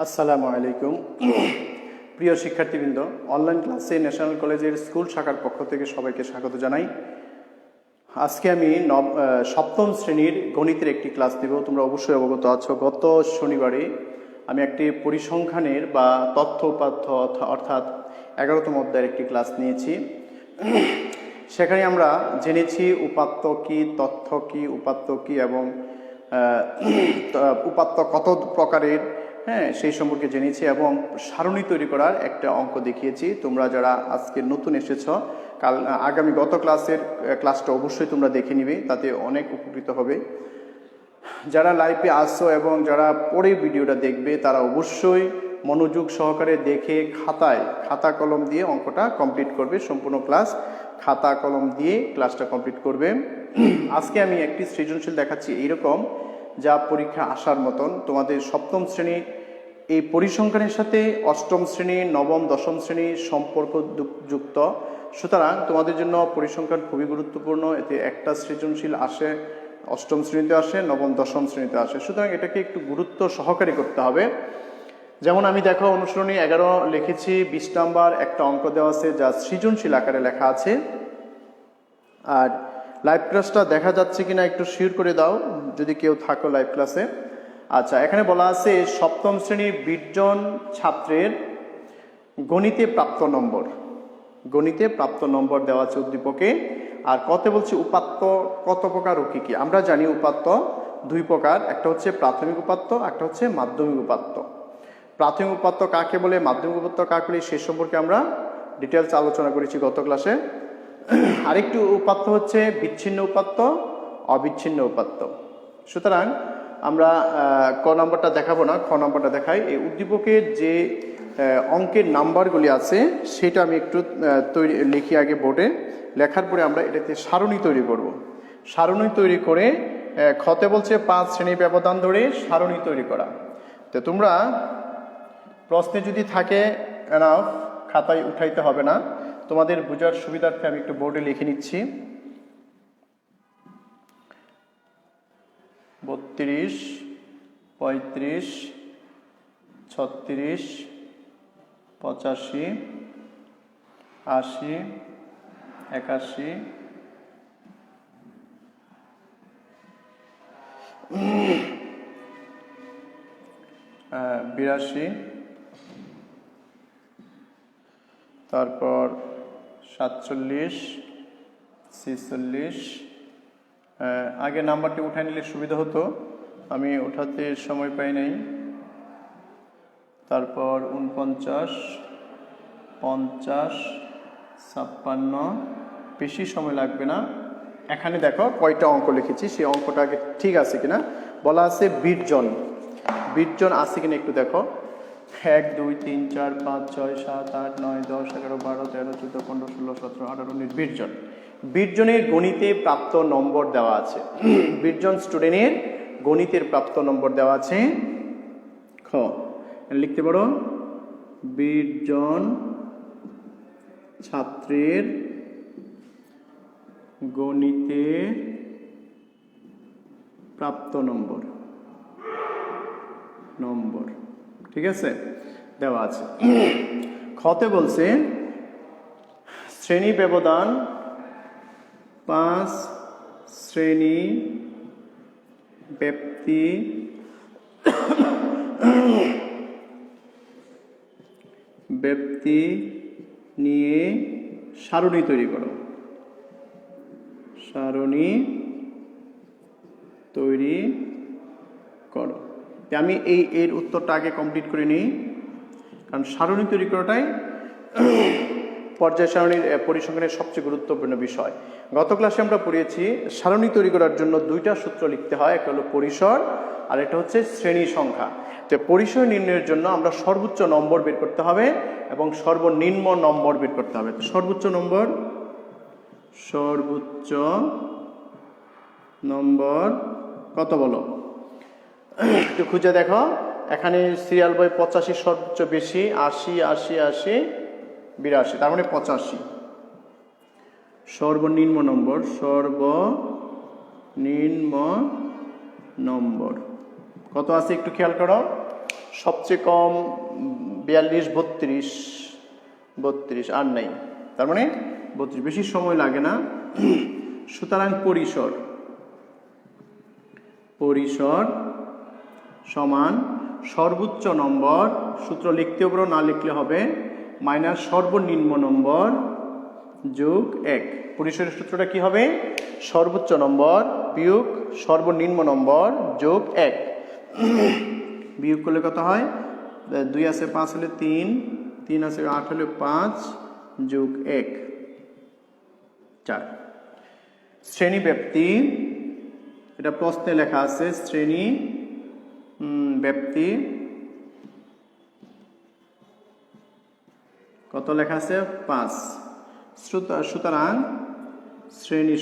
আসসালামু আলাইকুম। প্রিয় শিক্ষার্থীবৃন্দ, অনলাইন ক্লাসে ন্যাশনাল কলেজের স্কুল শাখার পক্ষ থেকে সবাইকে স্বাগত জানাই। আজকে আমি সপ্তম শ্রেণীর গণিতের একটি ক্লাস দেব। তোমরা অবশ্যই অবগত আছো, গত শনিবারে আমি একটি পরিসংখ্যানের বা তথ্য উপাত্ত অর্থাৎ 11তম অধ্যায়ের একটি ক্লাস নিয়েছি। সেখানে আমরা জেনেছি উপাত্ত কি, তথ্য কি, উপাত্ত কি এবং উপাত্ত কত প্রকারের, সেই সম্পর্কে জেনেছি এবং সারণী তৈরি করার একটা অঙ্ক দেখিয়েছি। তোমরা যারা আজকে নতুন এসেছো, আগামী গত ক্লাসটা অবশ্যই তোমরা দেখে নিবে, তাতে অনেক উপকৃত হবে। যারা লাইভে আসছো এবং যারা পরে ভিডিওটা দেখবে তারা অবশ্যই মনোযোগ সহকারে দেখে খাতা কলম দিয়ে অঙ্কটা কমপ্লিট করবে। সম্পূর্ণ ক্লাস খাতা কলম দিয়ে ক্লাসটা কমপ্লিট করবে। আজকে আমি একটি সৃজনশীল দেখাচ্ছি এইরকম, যা পরীক্ষা আসার মতন। তোমাদের সপ্তম শ্রেণী এই পরিসংখ্যানের সাথে অষ্টম শ্রেণী, নবম, দশম শ্রেণী সম্পর্ক যুক্ত। সুতরাং তোমাদের জন্য পরিসংখ্যান খুবই গুরুত্বপূর্ণ। এতে একটা সৃজনশীল আসে, অষ্টম শ্রেণীতে আসে, নবম, দশম শ্রেণীতে আসে। সুতরাং এটাকে একটু গুরুত্ব সহকারে করতে হবে। যেমন আমি দেখো অনুসরণী 11 লিখেছি, 20 নাম্বার একটা অঙ্ক দেওয়া আছে যা সৃজনশীল আকারে লেখা আছে। আর লাইভ ক্লাসটা দেখা যাচ্ছে কিনা একটু শেয়ার করে দাও যদি কেউ থাকো লাইভ ক্লাসে। আচ্ছা, এখানে বলা আছে সপ্তম শ্রেণীর 20 জন ছাত্রের গণিতে প্রাপ্ত নম্বর দেওয়া আছে উদ্দীপকে। আর কত বলছে উপাত্ত কত প্রকার ও কি কি। আমরা জানি উপাত্ত দুই প্রকার, একটা হচ্ছে প্রাথমিক উপাত্ত, একটা হচ্ছে মাধ্যমিক উপাত্ত। প্রাথমিক উপাত্ত কাকে বলে, মাধ্যমিক উপাত্ত কাকে বলে, সে সম্পর্কে আমরা ডিটেলস আলোচনা করেছি গত ক্লাসে। আরেকটি উপাত্ত হচ্ছে বিচ্ছিন্ন উপাত্ত, অবিচ্ছিন্ন উপাত্ত। সুতরাং আমরা ক নম্বরটা দেখাবো না, খ নম্বরটা দেখাই। এই উদ্দীপকের যে অঙ্কের নাম্বারগুলি আছে সেটা আমি একটু লিখি আগে বোর্ডে। লেখার পরে আমরা এটাতে সারণী তৈরি করব। সারণী তৈরি করে খতে বলছে 5 শ্রেণী ব্যবধান ধরে সারণী তৈরি করা। তো তোমরা প্রশ্নে যদি থাকে এনাফ, খাতায় উঠাইতে হবে না, তোমাদের বোঝার সুবিধার্থে আমি একটু বোর্ডে লিখে নিচ্ছি। 32, 35, 36, 85, 80, 81, 82, তারপর 47, 46। আগে নাম্বারটি উঠায় নিলে সুবিধা হতো, আমি ওঠাতে সময় পাই নাই। তারপর 49, 50, 56, বেশি সময় লাগবে না। এখানে দেখো কয়টা অঙ্ক লিখেছি, সেই অঙ্কটা আগে ঠিক আছে কিনা। বলা আছে 20 জন আছে কিনা একটু দেখো। 1, 2, 3, 4, 5, 6, 7, 8, 9, 10, 11, 12, 13, 14, 15, 16, 17, 18, 19, 20 জন। 20 জনের গণিতে প্রাপ্ত নম্বর দেওয়া আছে। 20 জন স্টুডেন্টের গণিতের প্রাপ্ত নম্বর দেওয়া আছে। খ লিখতে পারো 20 জন ছাত্রের গণিতে প্রাপ্ত নম্বর ঠিক আছে, দেওয়া আছে। খতে বলছে শ্রেণী ব্যবধান 5 শ্রেণী ব্যক্তি নিয়ে সারণী তৈরি করো। আমি এর উত্তরটা আগে কমপ্লিট করে নিই, কারণ সারণী তৈরি করাটাই পর্যায় সারণীর পরিসংখ্যানের সবচেয়ে গুরুত্বপূর্ণ বিষয়। গত ক্লাসে আমরা পড়িয়েছি সারণী তৈরি করার জন্য 2টা সূত্র লিখতে হয়, একটা হলো পরিসর আর একটা হচ্ছে শ্রেণী সংখ্যা। তো পরিসর নির্ণয়ের জন্য আমরা সর্বোচ্চ নম্বর বের করতে হবে এবং সর্বনিম্ন নম্বর বের করতে হবে। তো সর্বোচ্চ নম্বর কত বলো, একটু খুঁজে দেখো। এখানে সিরিয়াল বই 85 সর্বোচ্চ বেশি, 80, 80, 80, 82, তার মানে 85। সর্বনিম্ন নম্বর কত আছে একটু খেয়াল করো। সবচেয়ে কম 42, 32, 32 আর নেই, তার মানে 32, বেশি সময় লাগে না। সুতরাং পরিসর সমান সর্বোচ্চ নম্বর, সূত্র লিখতেও পারো না লিখলে হবে, মাইনাস সর্বনিম্ন নম্বর যোগ 1। পরিসরের সূত্রটা কি হবে? সর্বোচ্চ নম্বর বিয়োগ সর্বনিম্ন নম্বর যোগ 1। বিয়োগ করলে কত হয়? 2 আছে 5 হলে 3, 3 আছে 8 হলে 5 যোগ 1 4। শ্রেণী ব্যাপ্তি, এটা প্রশ্নে লেখা আছে, শ্রেণী ব্যাপ্তি কত লেখা আছে? 5। সুতরাং শ্রেণী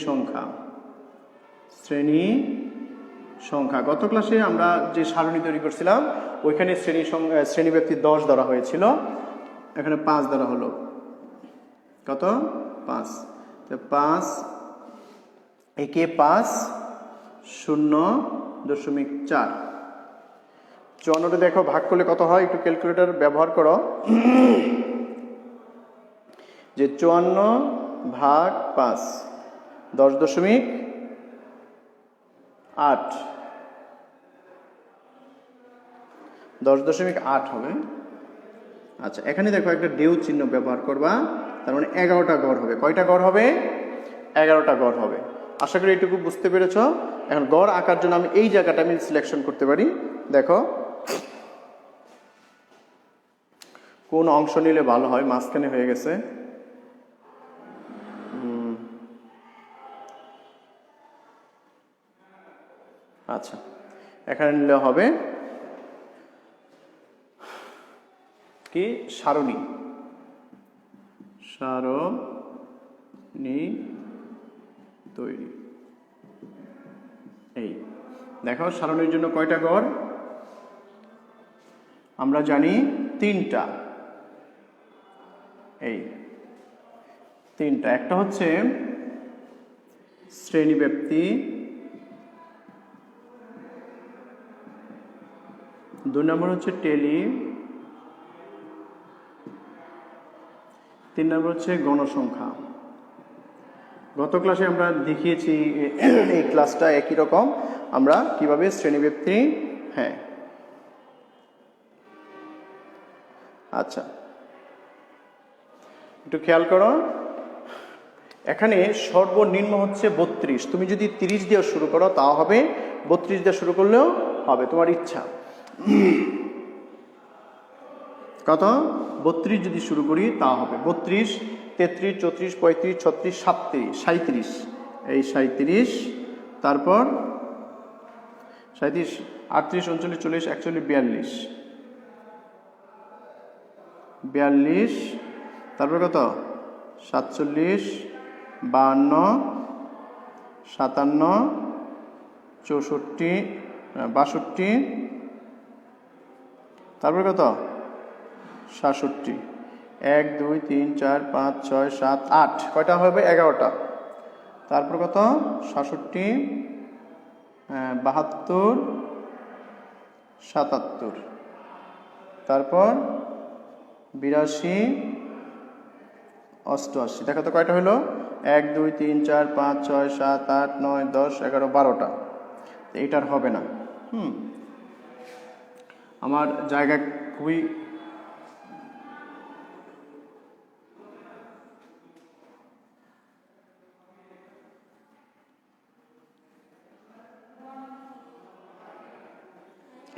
সংখ্যা গত ক্লাসে আমরা যে সারণী তৈরি করছিলাম ওইখানে শ্রেণী ব্যাপ্তি 10 ধরা হয়েছিল, এখানে 5 ধরা হলো। কত? 5। 5 একে 5 0.4। 54 দেখো ভাগ করলে কত হয়, একটু ক্যালকুলেটর ব্যবহার করো। যে 54 ভাগ 5 10.8, 10.8 হবে। আচ্ছা, এখানে দেখো একটা ডেউ চিহ্ন ব্যবহার করবা, তার মানে 11টা গড় হবে। কয়টা গড় হবে? 11টা গড় হবে। আশা করি এটুকু বুঝতে পেরেছ। এখন গড় আঁকার জন্য আমি এই জায়গাটা আমি সিলেকশন করতে পারি। দেখো কোন অংশ নিলে ভালো হয়, মাঝখানে হয়ে গেছে। আচ্ছা, এখানে নিলে হবে কি? সারণী তৈরি। এই দেখো সারণীর জন্য কয়টা গড় আমরা জানি? 3টা। এই 3টা, একটা হচ্ছে শ্রেণী ব্যাপ্তি, 2 নম্বর হচ্ছে টেলি, 3 নম্বর হচ্ছে গণসংখ্যা। গত ক্লাসে আমরা দেখিয়েছি এই ক্লাসটা একই রকম, আমরা কিভাবে শ্রেণীব্যাপ্তি। হ্যাঁ, আচ্ছা একটু খেয়াল করো, এখানে সর্বনিম্ন হচ্ছে 32। তুমি যদি 30 দিয়ে শুরু করো তাও হবে, 32 দিয়ে শুরু করলেও হবে, তোমার ইচ্ছা। কত? 32 যদি শুরু করি তা হবে 32, 33, 34, 35, 36, 37, 37। এই 37, তারপর 37, 38, 39, 40, 41, 42, তারপর কত? 47, 52, 57, 64, 62, তারপর কত? 67। 1, 2, 3, 4, 5, 6, 7, 8। কয়টা হবে? 11টা। তারপর কত? 67, 72, 77, তারপর 82, 88। দেখো তো কয়টা হলো? 1, 2, 3, 4, 5, 6, 7, 8, 9, 10, 11, 12টা। এইটার হবে না। আমার জায়গা খুবই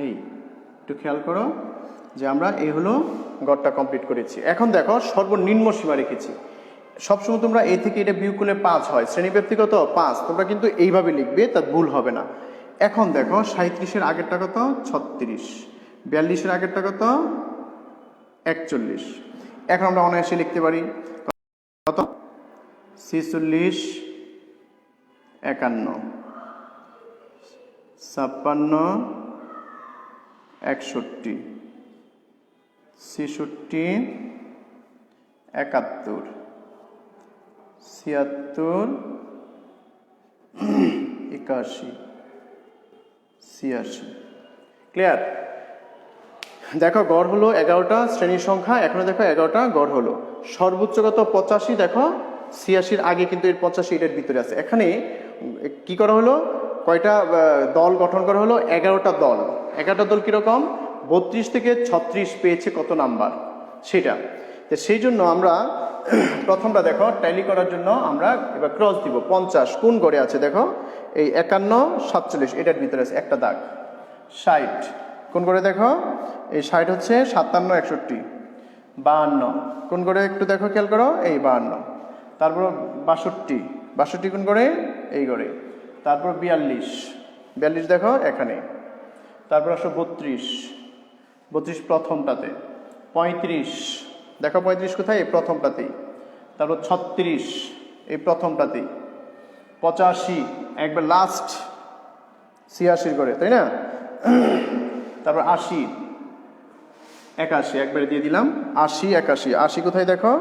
এই একটু খেয়াল করো যে আমরা এই হলো গড়টা কমপ্লিট করেছি। এখন দেখো সর্বনিম্ন সীমা রেখেছি। সবসময় তোমরা এই থেকে এটা বিয়োগ করলে 5 হয়, শ্রেণীব্যাপ্তি কত? 5। তোমরা কিন্তু এইভাবে লিখবে, তার ভুল হবে না। এখন দেখো 37-এর আগেরটা কত? 36, 42-এর আগেরটা কত? 41। এখন আমরা অনায়াসে লিখতে পারি কত? 46, 51, 56, 61, 66, 71, 76, 81, 86। ক্লিয়ার? দেখো গড় হলো 11টা শ্রেণীর সংখ্যা, এখনো দেখো 11টা গড় হলো। সর্বোচ্চ কত 85, দেখো 86-র আগে কিন্তু এর 85 এটার ভিতরে আছে। এখানে কি করা হলো, কয়টা দল গঠন করা হলো, 11টা দল। 11টা দল কিরকম, 32 থেকে 36 পেয়েছে কত নাম্বার সেটা। তো সেই জন্য আমরা প্রথমটা দেখো ট্যালি করার জন্য আমরা এবার ক্রস দিব। 50 কোন গড়ে আছে দেখো, এই 51 47 এটার ভিতরে আছে একটা দাগ। 60 কোন করে দেখো, এই 60 হচ্ছে 57 61। 52 কোন করে একটু দেখো খেয়াল করো, এই 52। তারপর 62, 62 কোন করে, এই করে। তারপর 42, 42 দেখো এখানে। তারপর আসো 32, 32 প্রথমটাতে। 35 দেখো, 35 কোথায়, এই প্রথমটাতেই। তারপর 36 এই প্রথমটাতেই। 85 একবার লাস্ট 86 করে, তাই না। তারপর 80, 81 একবারে দিয়ে দিলাম। 80 81, 80 কোথায় দেখো,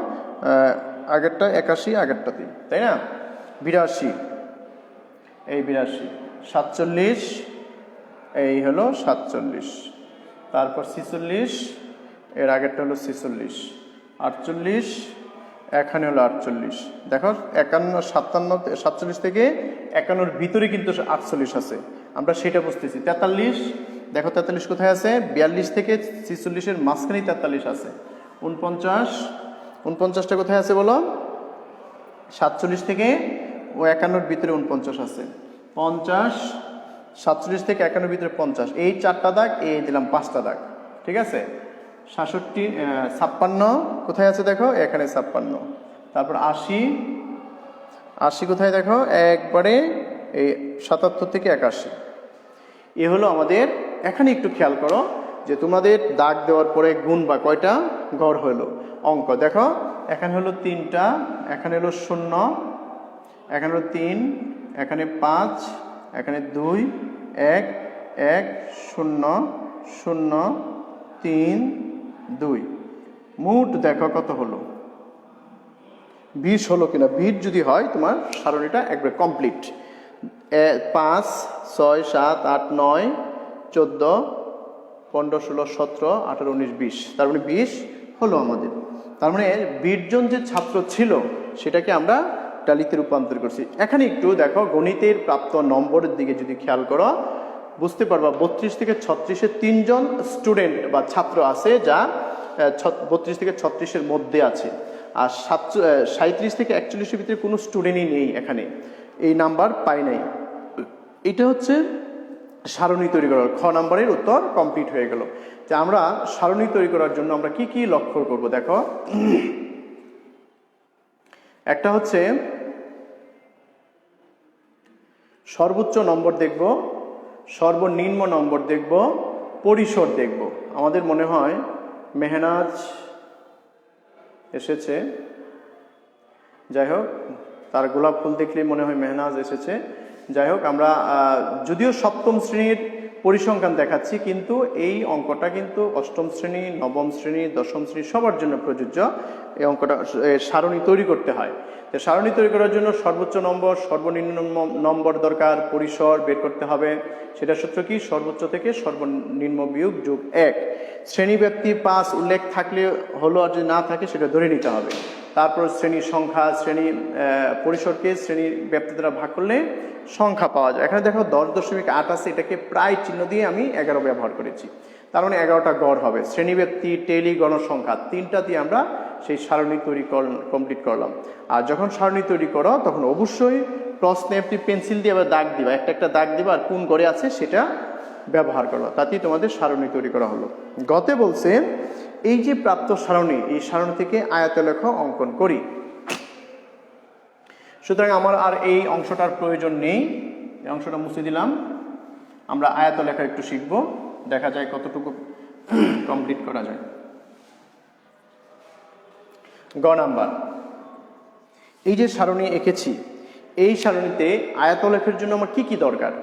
আগেরটা 81 আগেরটাতে, তাই না। 82 এই 82। 47 এই হলো 47। তারপর 46 এর আগেরটা হলো 46। 48 এখানে হলো 48। দেখো 51 57 47 থেকে 51-র ভিতরে কিন্তু 48 আছে, আমরা সেটা বুঝতেছি। 43 দেখো 43 কোথায় আছে, 42 থেকে 46-এর মাঝখানে 43 আছে। 49, 49টা কোথায় আছে বলো, 47 থেকে ও 51-র ভিতরে 49 আছে। 50 47 থেকে 51-র ভিতরে 50, এই 4টা দাগ, এই দিলাম 5টা দাগ, ঠিক আছে। 67 56 কোথায় আছে দেখো, এখানে 56। তারপর 80, 80 কোথায় দেখো, একবারে এই 77 থেকে 81। এ হলো আমাদের। এখানে একটু খেয়াল করো যে তোমাদের দাগ দেওয়ার পরে গুণ বা কয়টা গড় হলো অঙ্ক দেখো। এখানে হলো 3টা, এখানে হলো 0, এখানে হলো 3, এখানে 5, এখানে 2 1 1 0 0 3 2। মোট দেখো কত হলো, 20 হলো কিনা। 20 যদি হয় তোমার সারণীটা একবার কমপ্লিট। 5 6 7 8 9 14 15 16 17 18 19 20, তার মানে 20 হলো আমাদের। তার মানে 20 জন যে ছাত্র ছিল সেটাকে আমরা ট্যালিতে রূপান্তর করছি। এখানে একটু দেখো গণিতের প্রাপ্ত নম্বরের দিকে যদি খেয়াল করো বুঝতে পারবা, 32 থেকে 36-এ 3 জন স্টুডেন্ট বা ছাত্র আছে যা 32 থেকে 36-এর মধ্যে আছে। আর 37 থেকে 41-এর ভিতরে কোনো স্টুডেন্টই নেই, এখানে এই নাম্বার পাই নাই। এটা হচ্ছে সারণী তৈরি করার। খ নাম্বারের উত্তর কমপ্লিট হয়ে গেল। যে আমরা সারণী তৈরি করার জন্য আমরা কি কি লক্ষ্য করব দেখো। একটা হচ্ছে সর্বোচ্চ নম্বর দেখব, সর্বনিম্ন নম্বর দেখব, পরিসর দেখব। আমাদের মনে হয় মেহনাজ এসেছে, যাই হোক তার গোলাপ ফুল দেখলেই মনে হয় মেহনাজ এসেছে। যাই হোক আমরা যদিও সপ্তম শ্রেণীর পরিসংখ্যান দেখাচ্ছি, কিন্তু এই অঙ্কটা কিন্তু অষ্টম শ্রেণী, নবম শ্রেণী, দশম শ্রেণী সবার জন্য প্রযোজ্য। এই অঙ্কটা সারণী তৈরি করতে হয়। তো সারণী তৈরি করার জন্য সর্বোচ্চ নম্বর, সর্বনিম্ন নম্বর দরকার, পরিসর বের করতে হবে। সেটা সূত্র কি, সর্বোচ্চ থেকে সর্বনিম্ন বিয়োগ যোগ 1। শ্রেণী ব্যক্তি 5 উল্লেখ থাকলে হলো, আর যদি না থাকে সেটা ধরে নিতে হবে। তারপর শ্রেণীর সংখ্যা, শ্রেণী পরিসরকে শ্রেণীর ব্যক্তি দ্বারা ভাগ করলে সংখ্যা পাওয়া যায়। এখানে দেখো 10.8 আছে, এটাকে প্রায় চিহ্ন দিয়ে আমি 11 ব্যবহার করেছি, তার মানে 11টা গড় হবে। শ্রেণী ব্যক্তি, টেলি, গণসংখ্যা 3টা দিয়ে আমরা সেই সারণী তৈরি কমপ্লিট করলাম। আর যখন সারণী তৈরি করো তখন অবশ্যই প্রশ্নে একটি পেন্সিল দিয়ে আবার দাগ দিবা, একটা দাগ দিবা, আর কোন গড়ে আছে সেটা ব্যবহার করবা, তাতেই তোমাদের সারণী তৈরি করা হলো। গতে বলছে এই যে প্রাপ্ত সারণী, এই সারণী থেকে আয়তলেখ অঙ্কন করি। সুতরাং আমার আর এই অংশটার প্রয়োজন নেই, এই অংশটা মুছে দিলাম। আমরা আয়তলেখা একটু শিখব, দেখা যায় কতটুকু কমপ্লিট করা যায়। গ নাম্বার, এই যে সারণী এঁকেছি, এই সারণীতে আয়তলেখের জন্য আমার কি কি দরকার,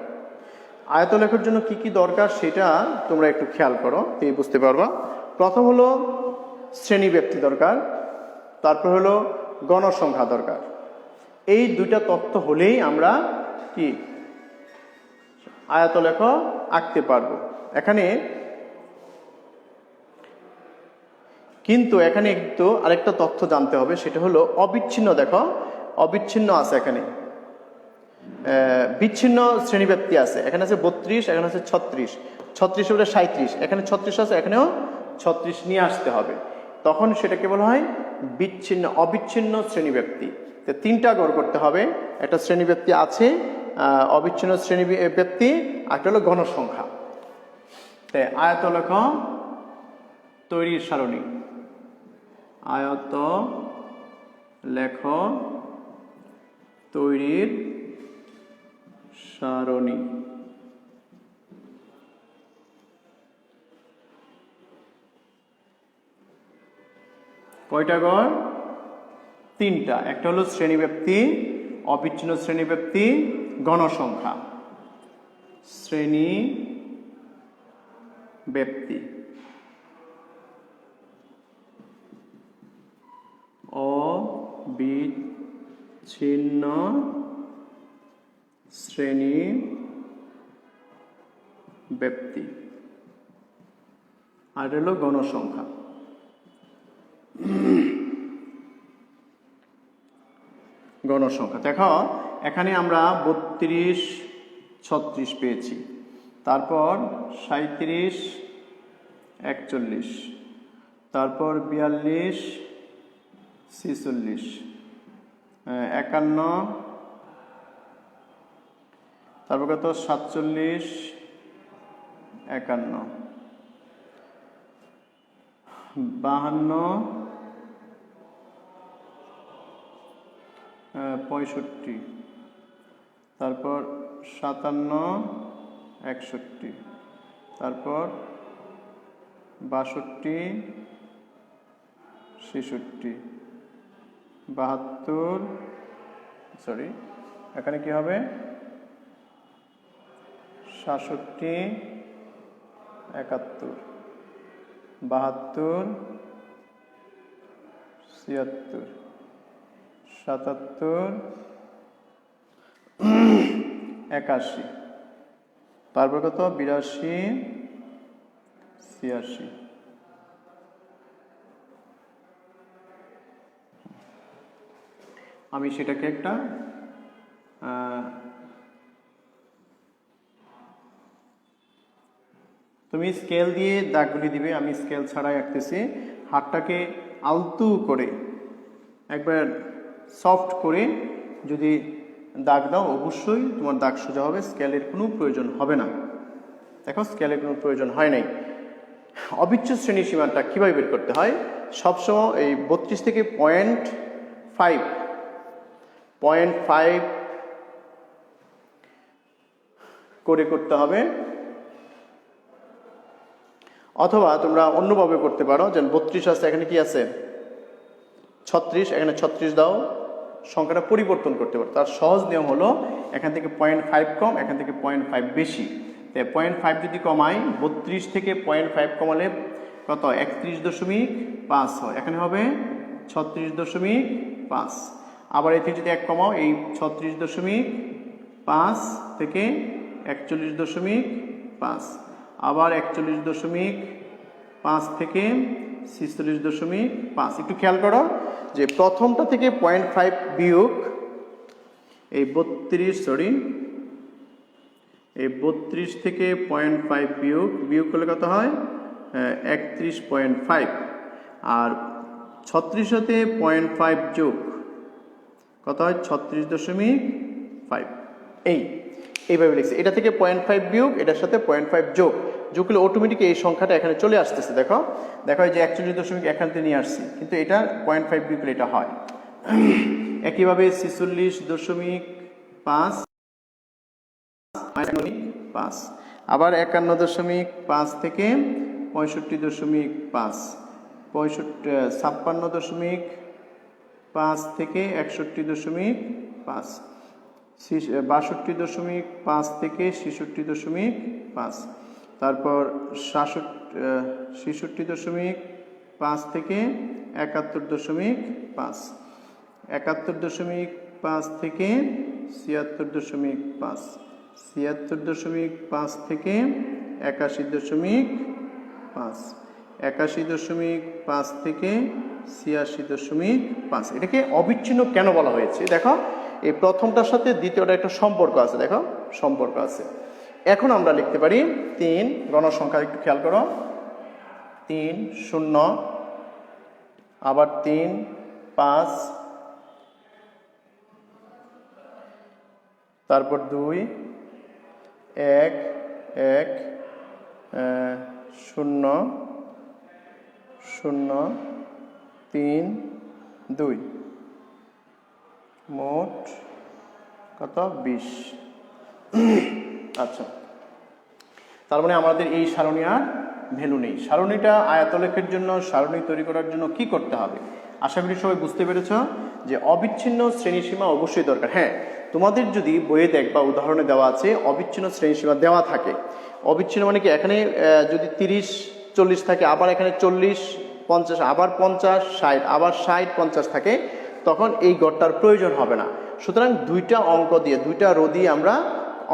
আয়তলেখের জন্য কি কি দরকার সেটা তোমরা একটু খেয়াল করো, এই বুঝতে পারবা। প্রথম হলো শ্রেণী ব্যক্তি দরকার, তারপর হলো গণসংখ্যা দরকার। এই দুইটা তথ্য হলেই আমরা কি আয়তলেখ আঁকতে পারবো। এখানে কিন্তু এখানে একটু আরেকটা তথ্য জানতে হবে, সেটা হলো অবিচ্ছিন্ন। দেখো অবিচ্ছিন্ন আছে এখানে, বিচ্ছিন্ন শ্রেণীব্যাপ্তি আছে। এখানে আছে 32, এখানে আছে 36, 36 বলে 37, এখানে 36 আছে, এখানেও 36 নিয়ে আসতে হবে। তখন সেটাকে বলা হয় বিচ্ছিন্ন অবিচ্ছিন্ন শ্রেণীব্যাপ্তি। তো তিনটা গড় করতে হবে, একটা শ্রেণীব্যাপ্তি আছে, অবিচ্ছিন্ন শ্রেণীব্যাপ্তি, একটা হলো গণসংখ্যা। তাই আয়ত লেখ তৈরির সারণী, আয়ত লেখ তৈরির সারণী। কয়টা গড়? তিনটা। একটা হলো শ্রেণীব্যাপ্তি, অবিচ্ছিন্ন শ্রেণীব্যাপ্তি, গণসংখ্যা। শ্রেণী ব্যক্তি, অবিচ্ছিন্ন শ্রেণী ব্যক্তি, আর হলো গণসংখ্যা। গণসংখ্যা দেখো এখানে আমরা 32, 36 পেয়েছি, তারপর 37, 41, তারপর 42, 46, 51, তারপর কত 47, 51, 52, 65, তারপর 57, 61, তারপর 62, 66, 72, সরি এখানে কি হবে 67, 71, 72, 76, 77, 81, তারপর কত 82, 86। আমি সেটাকে একটা তুমি স্কেল দিয়ে দাগগুলি দিবে, আমি স্কেল ছাড়াই আঁকতেছি। হাতটাকে আলতু করে একবার সফট করে যদি দাগ দাও অবশ্যই তোমার দাগ সোজা হবে, স্কেলের কোনো প্রয়োজন হবে না। দেখো স্কেলের কোনো প্রয়োজন হয় নাই। অবিচ্ছেদ শ্রেণী সীমাটা কীভাবে বের করতে হয়? সবসময় এই 32 থেকে 0.5 করে করতে হবে, অথবা তোমরা অন্যভাবে করতে পারো। যেন 32 আছে, এখানে কি আছে 36, এখানে 36 দাও, সংখ্যাটা পরিবর্তন করতে পারো। তার সহজ নিয়ম হলো এখান থেকে 0.5 কম, এখান থেকে 0.5 বেশি। তাই 0.5 যদি কমাই, 32 থেকে 0.5 কমালে কত 31.5 হয়, এখানে হবে 36.5। আবার এতে যদি 1 কমাও, এই 36.5 থেকে 41.5, আবার 41.5 থেকে 46.5। একটু খেয়াল করো যে প্রথমটা থেকে 0.5 বিয়োগ এই 32 থেকে 0.5 বিয়োগ করলে কত হয় 31.5। আর 36 সাথে 0.5 যোগ কত হয় 36.5। এইভাবে লিখছে। এটা থেকে 0.5 বিয়োগ, এটার সাথে 0.5 যোগ করলে অটোমেটিক এই সংখ্যাটা এখানে চলে আসতেছে। দেখো এই যে 41.1 এখান থেকে নিয়ে আসছি, কিন্তু এটা 0.5 বিয়োগ করলে এটা হয়। একইভাবে 46.5 আবার 51.5 থেকে 65.5, 56.5 থেকে 61.5, 62.5 থেকে 66.5, তারপর 66.5 থেকে 71.5, 71.5 থেকে 76.5, 76.5 থেকে 81.5, 81.5 থেকে 86.5। এটাকে অবিচ্ছিন্ন কেন বলা হয়েছে? দেখো এই প্রথমটার সাথে দ্বিতীয়টা একটা সম্পর্ক আছে, দেখো সম্পর্ক আছে। এখন আমরা লিখতে পারি 3 গণসংখ্যা, একটু খেয়াল করো, 3 0 আবার 3 5 তারপর 2 1 1 0 0 3 2, মোট কত? 20। আচ্ছা, তার মানে আমাদের এই সারণী আর ভ্যালু নেই। সারণীটা আয়তলেখের জন্য, সারণী তৈরি করার জন্য কি করতে হবে? আশা করি সবাই বুঝতে পেরেছ যে অবিচ্ছিন্ন শ্রেণীসীমা অবশ্যই দরকার। হ্যাঁ, তোমাদের যদি বইয়ে দেখবা উদাহরণে দেওয়া আছে অবিচ্ছিন্ন শ্রেণীসীমা দেওয়া থাকে। অবিচ্ছিন্ন মানে কি, এখানে যদি 30 40 থাকে, আবার এখানে 40 50, আবার 50 60, আবার 60 50 থাকে, তখন এই গড়টার প্রয়োজন হবে না। সুতরাং দুইটা অঙ্ক দিয়ে, দুইটা রো দিয়ে আমরা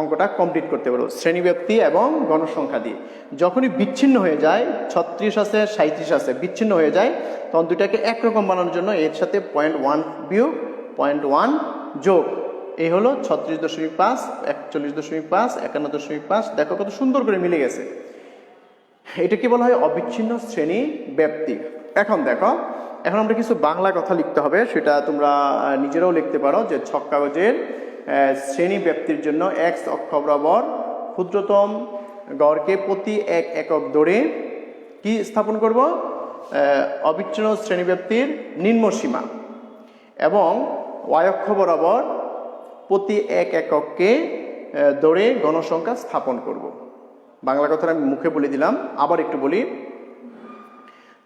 অঙ্কটা কমপ্লিট করতে পারবো, শ্রেণীব্যাপ্তি এবং গণসংখ্যা দিয়ে। যখনই বিচ্ছিন্ন হয়ে যায়, 36 আছে 37 আছে, বিচ্ছিন্ন হয়ে যায়, তখন দুইটাকে একরকম বানানোর জন্য এর সাথে 0.1 বিয়োগ 0.1 যোগ, এই হলো 36.5 41.5 51.5। দেখো কত সুন্দর করে মিলে গেছে। এটাকে বলা হয় অবিচ্ছিন্ন শ্রেণী ব্যাপ্তি। এখন দেখো, এখন আমরা কিছু বাংলা কথা লিখতে হবে, সেটা তোমরা নিজেরাও লিখতে পারো। যে ছক কাগজের শ্রেণী ব্যাপ্তির জন্য x অক্ষ বরাবর ক্ষুদ্রতম গড়কে প্রতি 1 একক ধরে কি স্থাপন করব? অবিচ্ছিন্ন শ্রেণী ব্যাপ্তির নিম্ন সীমা, এবং y অক্ষ বরাবর প্রতি 1 একককে ধরে গণসংখ্যা স্থাপন করব। বাংলা কথাটা আমি মুখে বলে দিলাম, আবার একটু বলি।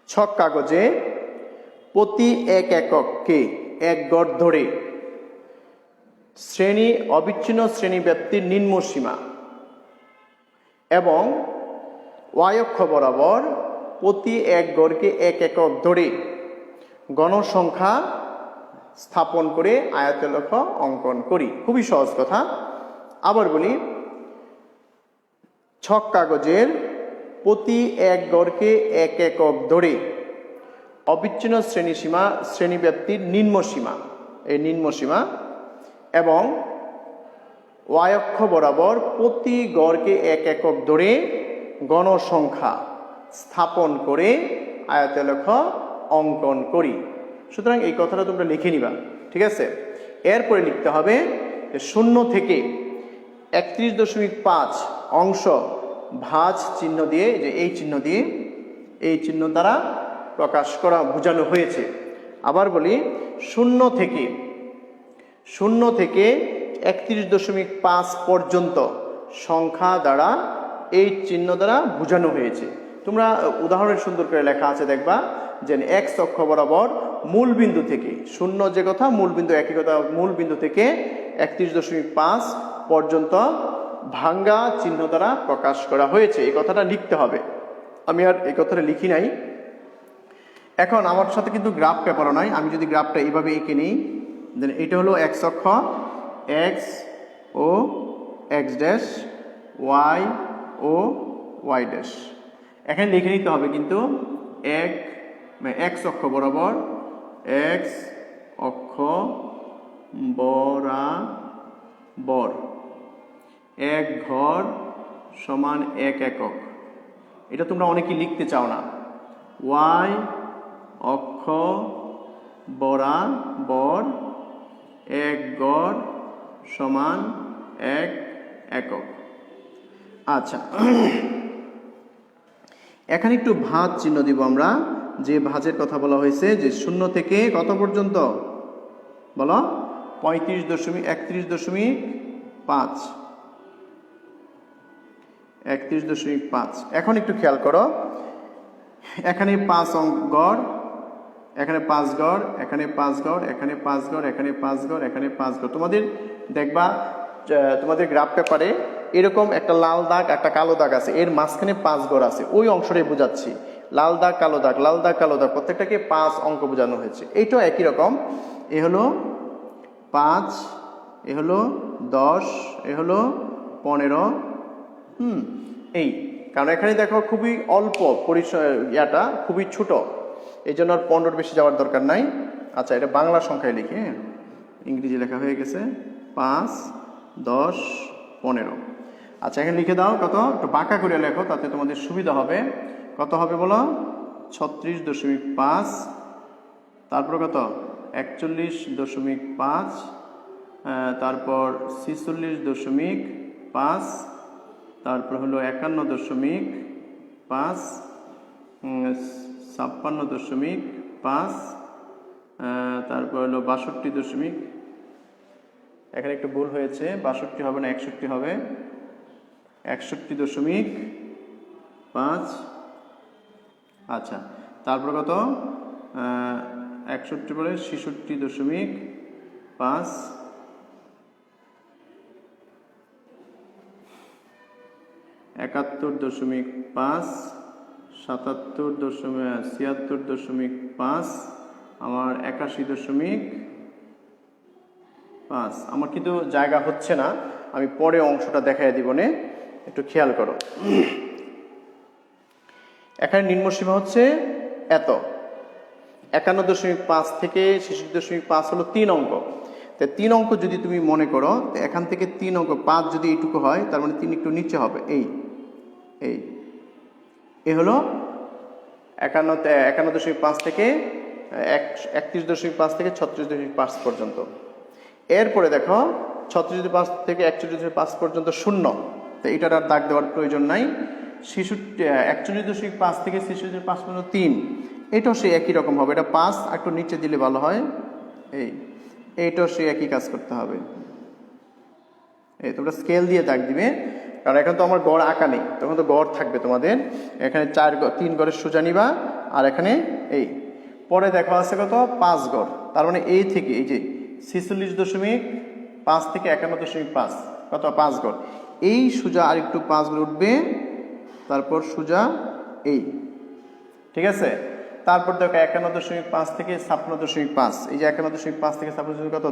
ছক কাগজে প্রতি 1 একককে 1 গড় ধরে অবিচ্ছিন্ন শ্রেণী ব্যাপ্তির নিম্ন সীমা, এবং y অক্ষ বরাবর প্রতি 1 গড়কে 1 একক ধরে গণসংখ্যা স্থাপন করে আয়তলেখ অঙ্কন করি। খুবই সহজ কথা। আবার বলি, ছক কাগজের প্রতি 1 গড়কে 1 একক ধরে অবিচ্ছিন্ন শ্রেণীব্যাপ্তির নিম্ন সীমা, এই নিম্ন সীমা, এবং y অক্ষ বরাবর প্রতি গড়কে 1 একক ধরে গণসংখ্যা স্থাপন করে আয়তলেখ অঙ্কন করি। সুতরাং এই কথাটা তোমরা লিখে নিবা, ঠিক আছে? এরপরে লিখতে হবে 0 থেকে 31.5 অংশ ভাঁজ চিহ্ন দিয়ে, যে এই চিহ্ন দিয়ে, এই চিহ্ন দ্বারা প্রকাশ করা বোঝানো হয়েছে। আবার বলি, 0 থেকে 31.5 পর্যন্ত সংখ্যা দ্বারা এই চিহ্ন দ্বারা বোঝানো হয়েছে। তোমরা উদাহরণের সুন্দর করে লেখা আছে, দেখবা যে x অক্ষ বরাবর মূল বিন্দু থেকে, 0 যে কথা, মূল বিন্দু একই কথা, মূল বিন্দু থেকে 31.5 পর্যন্ত ভাঙ্গা চিহ্ন দ্বারা প্রকাশ করা হয়েছে। এই কথাটা লিখতে হবে। আমি আর এই কথাটা লিখি নাই। এখন আমার সাথে কিন্তু গ্রাফ পেপারও নাই। আমি যদি গ্রাফটা এইভাবে এঁকে নিই, দেন এটা হলো x অক্ষ, x ও x ড্যাশ, y ও y ড্যাশ। এখানে লিখে নিতে হবে কিন্তু x অক্ষ বরাবর, x অক্ষ বরাবর 1 ঘর সমান 1 একক। এটা তোমরা অনেকেই লিখতে চাও না। y অক্ষ বরাবর 1 গড় সমান 1 একক। আচ্ছা, এখানে একটু ভাঁজ চিহ্ন দিব আমরা, যে ভাঁজের কথা বলা হয়েছে, যে 0 থেকে কত পর্যন্ত বলো? 31.5। এখন একটু খেয়াল করো, এখানে 5 গড়, এখানে 5 গড়, এখানে 5 গড়, এখানে 5 গড়, এখানে 5 গড়, এখানে 5 গড়। তোমাদের দেখবা তোমাদের গ্রাফ পেপারে এরকম একটা লাল দাগ, একটা কালো দাগ আছে, এর মাঝখানে 5 গড় আছে। ওই অংশটাই বোঝাচ্ছি। লাল দাগ কালো দাগ, লাল দাগ কালো দাগ, প্রত্যেকটাকে 5 অঙ্ক বোঝানো হয়েছে। এইটাও একই রকম। এ হলো 5, এ হলো 10, এ হলো 15। এই কারণ এখানে দেখো খুবই অল্প ইয়াটা খুবই ছোট, এই জন্য আর 15 বেশি যাওয়ার দরকার নাই। আচ্ছা, এটা বাংলা সংখ্যায় লিখি, হ্যাঁ, ইংরেজি লেখা হয়ে গেছে 5, 10, 15। আচ্ছা, এখানে লিখে দাও কত, একটু বাঁকা করে লেখো তাতে তোমাদের সুবিধা হবে। কত হবে বলো? 36.5, তারপর কত 41.5, তারপর 46.5, তারপর হলো 51.5, 56.5, তারপর হলো 62. এখানে একটু ভুল হয়েছে, 62 হবে না, 61 হবে। 61.5। আচ্ছা, তারপর কত 61 পরে 66.5, 71.5, 76.5, আমার 81.5। আমার কিন্তু জায়গা হচ্ছে না, আমি পরে অংশটা দেখাই দিব নে, একটু খেয়াল করো। এখানে নিম্নসীমা হচ্ছে এত, 51.5 থেকে 66.5 হলো 3 অঙ্ক। তাই 3 অঙ্ক যদি তুমি মনে করো, এখান থেকে 3 অঙ্ক 5 যদি এইটুকু হয়, তার মানে 3 একটু নিচে হবে, এই হলো 51.5 থেকে 31.5 থেকে 36.5 পর্যন্ত। এরপরে দেখো 36.5 থেকে 41.5 পর্যন্ত শূন্য, তো এটার আর দাগ দেওয়ার প্রয়োজন নাই। 41.5 থেকে 46.5 পর্যন্ত 3, এটাও সে একই রকম হবে, এটা 5 একটু নিচে দিলে ভালো হয়। এইটাও সে একই কাজ করতে হবে। তোমরা স্কেল দিয়ে দাগ দিবে, কারণ এখন তো আমার গড় আঁকা নেই, তখন তো গড় থাকবে তোমাদের। এখানে 3 গড়ের সোজা নিবা, আর এখানে পরে দেখো আছে কত 5 গড়, তার মানে এই থেকে এই যে 46.5 থেকে 51.5 কত 5 গড়, এই সোজা আর একটু 5 গড় উঠবে, তারপর সোজা ঠিক আছে। তারপর দেখো 51.5 থেকে 56.5, এই যে 51.5 থেকে 56 কত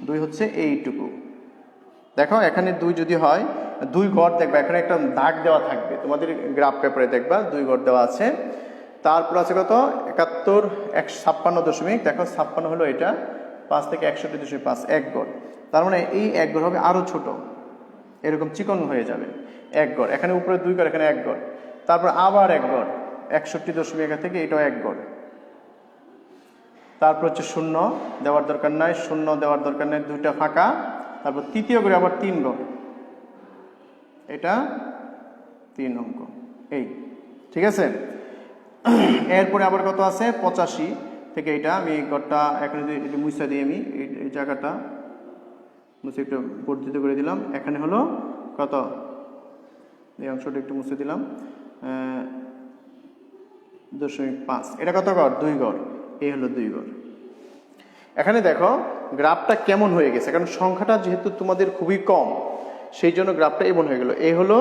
2 হচ্ছে এইটুকু। দেখো এখানে 2 যদি হয়, 2 গড় দেখবা, এখানে একটা দাগ দেওয়া থাকবে, তোমাদের গ্রাফ পেপারে দেখবা 2 গড় দেওয়া আছে। তারপর আছে কত 71, 56. দেখো 56 হলো এটা, 5 থেকে 61.5 1 গড়, তার মানে এই 1 গড় হবে আরো ছোট, এরকম চিকন হয়ে যাবে 1 গড়। এখানে উপরে 2 গড়, এখানে 1 গড়, তারপর আবার 1 গড় 61.1 থেকে এটাও 1 গড়। তারপর হচ্ছে 0 দেওয়ার দরকার নাই, 0 দেওয়ার দরকার নাই, 2টা ফাঁকা। তারপর তৃতীয় করে আবার 3 গড়, এটা 3 অঙ্ক, ঠিক আছে। এরপরে আবার কত আছে 85 থেকে, এটা আমি এই গড়টা এখানে যদি মুছা দিই, আমি এই জায়গাটা মুছে একটু বর্ধিত করে দিলাম। এখানে হলো কত, এই অংশটা একটু মুছে দিলাম 2.5, এটা কত গড় 2 গড়, এই হলো 2 গড়। এখানে দেখো গ্রাফটা কেমন হয়ে গেছে, কারণ সংখ্যাটা যেহেতু তোমাদের খুবই কম, সেই জন্য গ্রাফটা এমন হয়ে গেল। এই হলো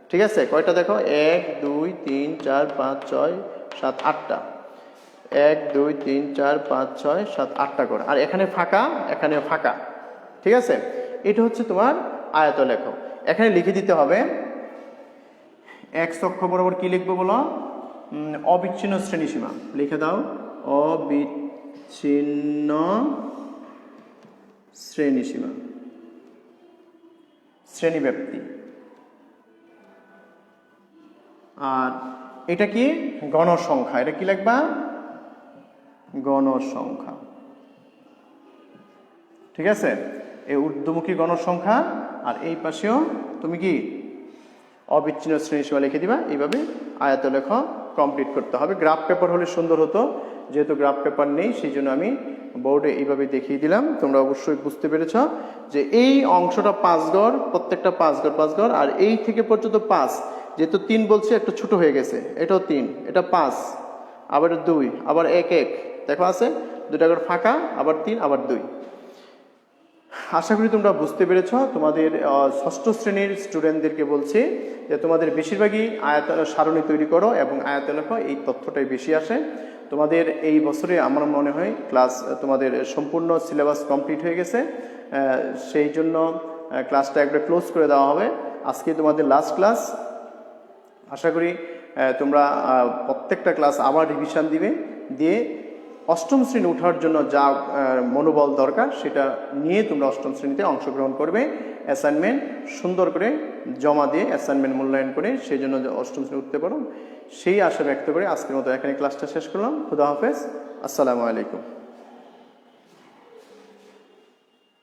ঠিক আছে, কয়টা দেখো 1 2 3 4 5 6 7 8টা, 1 2 3 4 5 6 7 8টা করে, আর এখানে ফাঁকা, এখানে ফাঁকা, ঠিক আছে। এটা হচ্ছে তোমার আয়তলেখ। এখানে লিখে দিতে হবে x অক্ষ বরাবর কি লিখবো বলো, অবিচ্ছিন্ন শ্রেণীসীমা লিখে দাও, অবিচ্ছিন্ন শ্রেণীসীমা, শ্রেণীব্যাপ্তি। আর এটা কি গণসংখ্যা, এটা কি লিখবা গণসংখ্যা, ঠিক আছে। এই ঊর্ধ্বমুখী গণসংখ্যা, আর এই পাশেও তুমি কি অবিচ্ছিন্ন শ্রেণীসীমা লিখে দিবা। এইভাবে আয়তলেখ কমপ্লিট করতে হবে। গ্রাফ পেপার হলে সুন্দর হতো, যেহেতু গ্রাফ পেপার নেই সেই জন্য আমি বোর্ডে এইভাবে দেখিয়ে দিলাম। তোমরা অবশ্যই বুঝতে পেরেছ যে এই অংশটা 5 গড়, প্রত্যেকটা 5 গড় 5 গড়, আর এই থেকে পর্যন্ত 5, যেহেতু 3 বলছে একটু ছোট হয়ে গেছে, এটাও 3, এটা 5, আবার 2, আবার 1 1, দেখো আছে 2টা গড় ফাঁকা, আবার 3, আবার 2। আশা করি তোমরা বুঝতে পেরেছ। তোমাদের ষষ্ঠ শ্রেণীর স্টুডেন্টদেরকে বলছি যে তোমাদের বেশিরভাগই সারণী তৈরি করো, এবং আয়তলেখ এই তথ্যটাই বেশি আসে। তোমাদের এই বছরে আমার মনে হয় তোমাদের সম্পূর্ণ সিলেবাস কমপ্লিট হয়ে গেছে, সেই জন্য ক্লাসটা একবার ক্লোজ করে দেওয়া হবে। আজকে তোমাদের লাস্ট ক্লাস। আশা করি তোমরা প্রত্যেকটা ক্লাস আবার রিভিশন দিবে, দিয়ে অষ্টম শ্রেণী ওঠার জন্য যা মনোবল দরকার সেটা নিয়ে তোমরা অষ্টম শ্রেণীতে অংশগ্রহণ করবে। অ্যাসাইনমেন্ট সুন্দর করে জমা দিয়ে অ্যাসাইনমেন্ট মূল্যায়ন করে সেই জন্য অষ্টম শ্রেণী উঠতে পারো, সেই আশা ব্যক্ত করে আজকের মতো এখানে ক্লাসটা শেষ করলাম। খুদা হাফেজ, আসসালামু আলাইকুম।